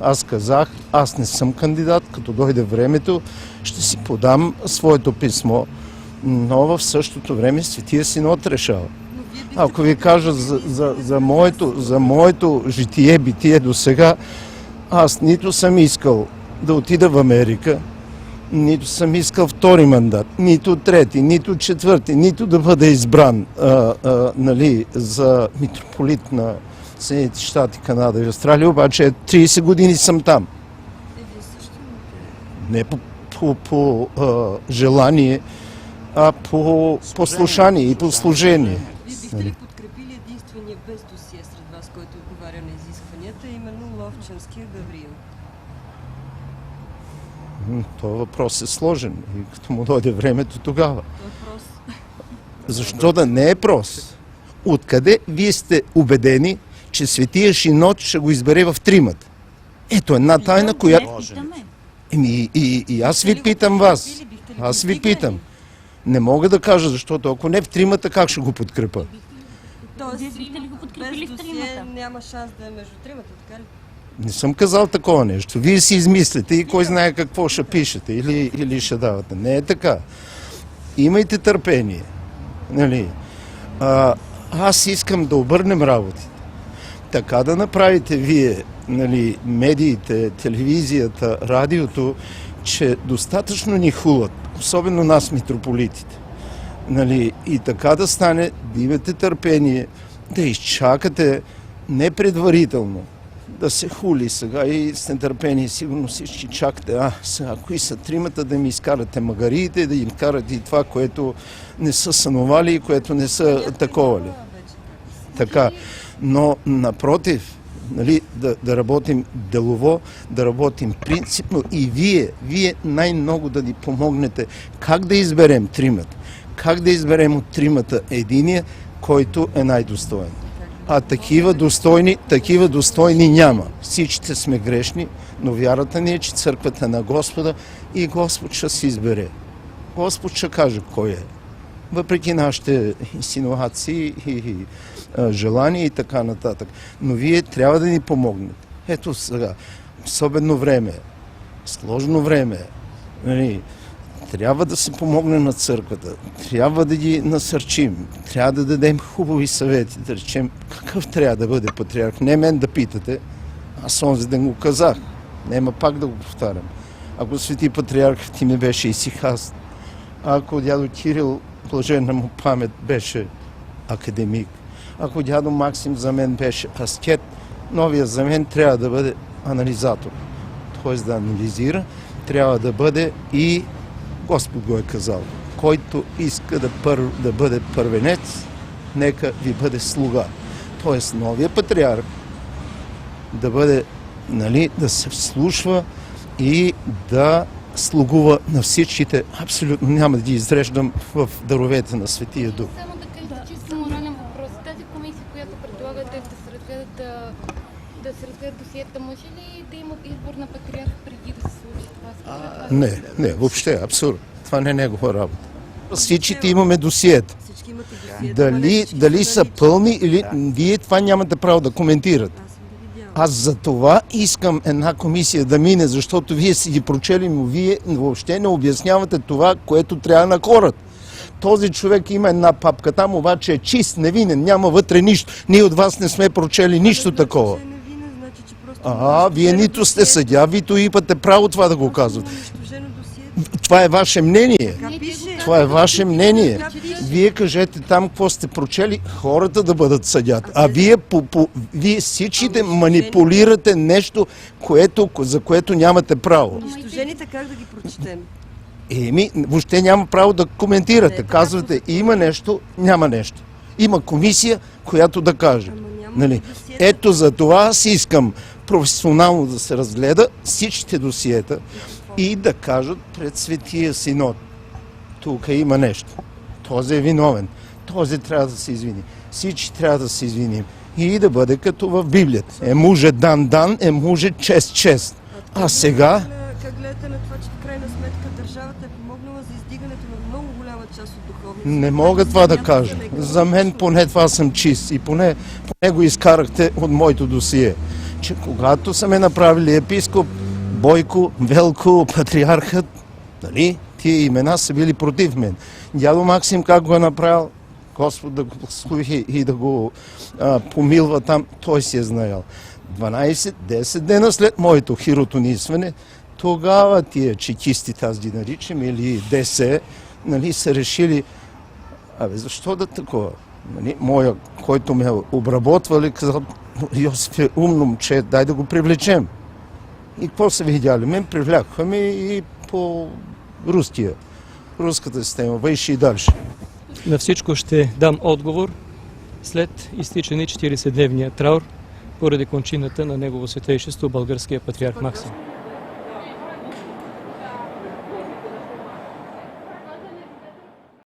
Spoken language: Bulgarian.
Аз казах, аз не съм кандидат, като дойде времето, ще си подам своето писмо, но в същото време Светия Синод решава. Ако ви кажа за моето житие-битие до сега, аз нито съм искал да отида в Америка, нито съм искал втори мандат, нито трети, нито четвърти, нито да бъда избран за митрополит на Съединените щати, Канада и Австралия, обаче 30 години съм там. Не по желание, а по послушание и по служение. Бихте ли подкрепили единствения без досие сред вас, който отговаря на изискванията, именно Ловчанския Гавриил? Това въпрос е сложен и като му дойде времето тогава. Защо да не е прост? Откъде вие сте убедени, че Светия Синод ще го избере в тримата? Ето една тайна, която... И аз ви питам вас. Аз ви питам. Не мога да кажа, защото ако не в тримата, как ще го подкрепа? Тоест, без досие няма шанс да е между тримата, така ли? Не съм казал такова нещо. Вие си измислите и кой знае какво ще пишете или ще давате. Не е така. Имайте търпение. Нали? Аз искам да обърнем работите. Така да направите вие, нали, медиите, телевизията, радиото, че достатъчно ни хулат, особено нас, митрополитите. Нали? И така да стане, да имате търпение, да изчакате не предварително, да се хули сега и с нетърпение сигурно всички чакате. Сега, кои са тримата, да ми изкарате магариите, да им карате и това, което не са сънували и което не са таковали. Така. Но напротив, нали, да работим делово, да работим принципно и вие най-много да ни помогнете как да изберем тримата. Как да изберем от тримата единия, който е най-достоен. А такива достойни няма. Всичките сме грешни, но вярата ни е, че църквата е на Господа и Господ ще се избере. Господ ще каже кой е. Въпреки нашите инсинуации и желания и така нататък. Но вие трябва да ни помогнете. Ето сега, особено време, сложно време, нали, трябва да се помогне на църквата, трябва да ги насърчим, трябва да дадем хубави съвети, да речем какъв трябва да бъде патриарх. Не мен да питате, аз онзи ден го казах, нема пак да го повтарям. Ако свети патриарх ти ми беше исихаст, ако дядо Кирил, блаженна му памет, беше академик, ако дядо Максим за мен беше аскет, новия за мен трябва да бъде анализатор. Тоест да анализира, трябва да бъде и Господ го е казал. Който иска да бъде първенец, нека ви бъде слуга. Тоест новия патриарх да бъде, нали, да се вслушва и да слугува на всичките. Абсолютно няма да ги изреждам в даровете на Светия Дух. Само да кажа чисто морален въпрос. Тази комисия, която предлагате да се разгледат досиета, може ли да има избор на патриарх преди да се случи това? Не, въобще, абсурд. Това не е негова работа. Всичките имаме досиета. Дали са пълни или вие това нямате право да коментирате. Аз за това искам една комисия да мине, защото вие си ги прочели, но вие въобще не обяснявате това, което трябва на хората. Този човек има една папка, там обаче е чист, невинен, няма вътре нищо. Ние от вас не сме прочели нищо такова. Вие нито сте съдия, вито имате право това да го казвате. Това е ваше мнение. Това е ваше мнение. Вие кажете там какво сте прочели, хората да бъдат съдят. А вие всичките манипулирате нещо, за което нямате право. Унищожените как да ги прочетем? Въобще няма право да коментирате. Казвате, има нещо, няма нещо. Има комисия, която да каже. Нали? Ето за това аз искам професионално да се разгледа всичките досиета и да кажат пред Светия Синод. Тук има нещо. Този е виновен. Този трябва да се извини. Всички трябва да се извиним. И да бъде като в Библията. Муже дан, муже чест. А сега... Как гледате на това, че в крайна сметка държавата е помогнала за издигането на много голяма част от духовниците? Не мога това да кажа. За мен поне това съм чист и поне го изкарахте от моето досие. че когато са ме направили епископ, Бойко, Велко, патриархът, нали, тия имена са били против мен. Дядо Максим как го е направил? Господ да го благослови и да го помилва там, той си е знаел. 12-10 дена след моето хиротонисване, тогава тия чекисти, аз ги наричам, или ДС, нали, са решили, защо да такова? Нали, моя, който ме обработвали, казал, Йосиф е умно момче, дай да го привлечем. И какво са видяли? Мен привлякаха ме и по руската система, вайши и дальше. На всичко ще дам отговор след изтичане 40-дневния траур поради кончината на негово светейшество българския патриарх Максим.